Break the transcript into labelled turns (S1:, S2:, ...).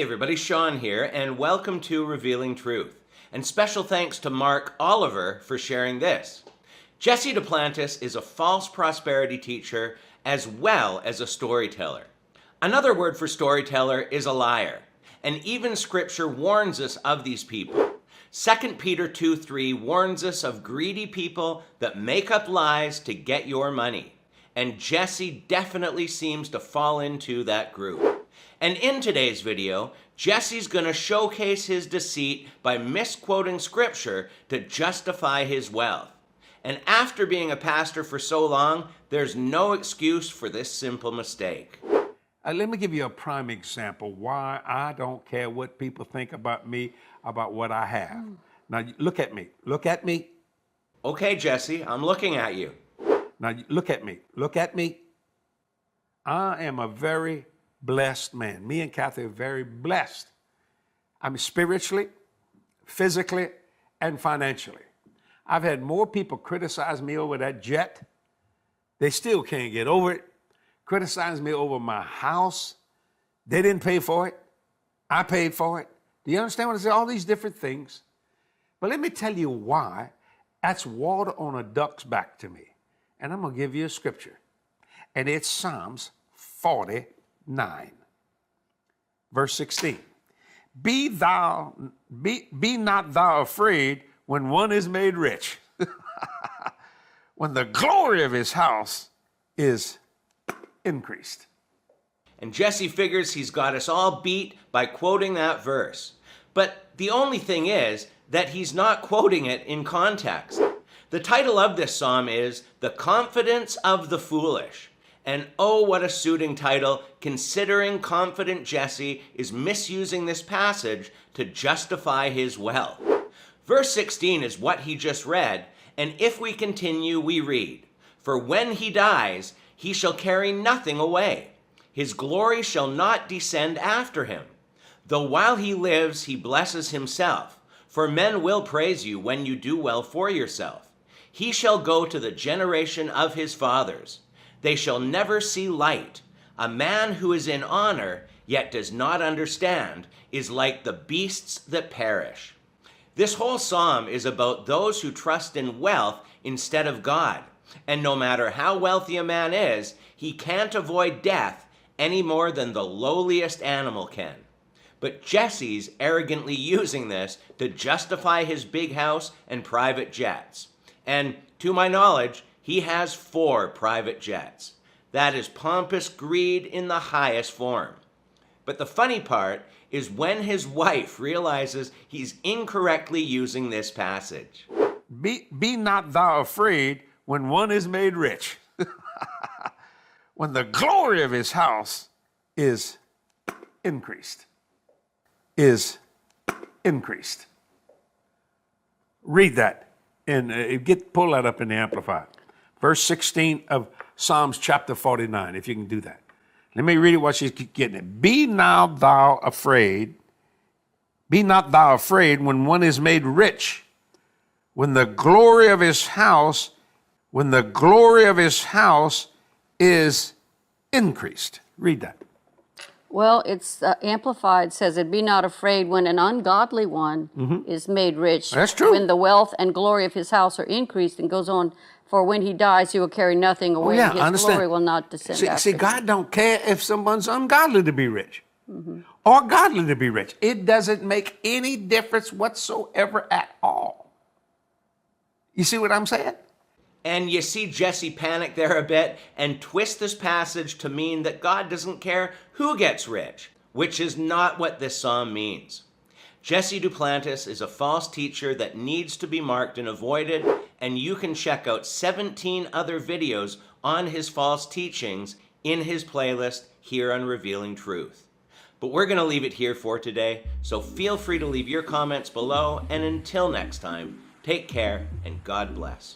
S1: Hey everybody, Sean here, and welcome to Revealing Truth. And special thanks to Mark Oliver for sharing this. Jesse Duplantis is a false prosperity teacher as well as a storyteller. Another word for storyteller is a liar. And even Scripture warns us of these people. 2 Peter 2:3 warns us of greedy people that make up lies to get your money. And Jesse definitely seems to fall into that group. And in today's video, Jesse's going to showcase his deceit by misquoting Scripture to justify his wealth. And after being a pastor for so long, there's no excuse for this simple mistake.
S2: Let me give you a prime example why I don't care what people think about me, about what I have. Now, look at me. Look at me.
S1: Okay, Jesse, I'm looking at you.
S2: Now, look at me. Look at me. I am a very blessed man. Me and Kathy are very blessed. I'm spiritually, physically, and financially. I've had more people criticize me over that jet. They still can't get over it. Criticize me over my house. They didn't pay for it. I paid for it. Do you understand what I say? All these different things. But let me tell you why that's water on a duck's back to me. And I'm going to give you a scripture. And it's Psalms 49, verse 16. Be not thou afraid when one is made rich, when the glory of his house is increased.
S1: And Jesse figures he's got us all beat by quoting that verse. But the only thing is that he's not quoting it in context. The title of this psalm is The Confidence of the Foolish. And oh, what a suiting title, considering confident Jesse is misusing this passage to justify his wealth. Verse 16 is what he just read, and if we continue, we read, For when he dies, he shall carry nothing away. His glory shall not descend after him. Though while he lives, he blesses himself, for men will praise you when you do well for yourself. He shall go to the generation of his fathers. They shall never see light. A man who is in honor, yet does not understand, is like the beasts that perish. This whole psalm is about those who trust in wealth instead of God. And no matter how wealthy a man is, he can't avoid death any more than the lowliest animal can. But Jesse's arrogantly using this to justify his big house and private jets. And to my knowledge, he has 4 private jets. That is pompous greed in the highest form. But the funny part is when his wife realizes he's incorrectly using this passage.
S2: Be not thou afraid when one is made rich, when the glory of his house is increased. Read that and pull that up in the Amplified. Verse 16 of Psalms chapter 49, if you can do that. Let me read it while she's getting it. Be not thou afraid when one is made rich, when the glory of his house is increased. Read that.
S3: Well, it's Amplified says it, be not afraid when an ungodly one is made rich.
S2: That's true.
S3: When the wealth and glory of his house are increased, and goes on, for when he dies, he will carry nothing away.
S2: I
S3: his
S2: understand.
S3: glory will not descend after
S2: See,
S3: him.
S2: God don't care if someone's ungodly to be rich or godly to be rich. It doesn't make any difference whatsoever at all. You see what I'm saying?
S1: And you see Jesse panic there a bit and twist this passage to mean that God doesn't care who gets rich, which is not what this psalm means. Jesse Duplantis is a false teacher that needs to be marked and avoided, and you can check out 17 other videos on his false teachings in his playlist here on Revealing Truth. But we're going to leave it here for today, so feel free to leave your comments below, and until next time, take care and God bless.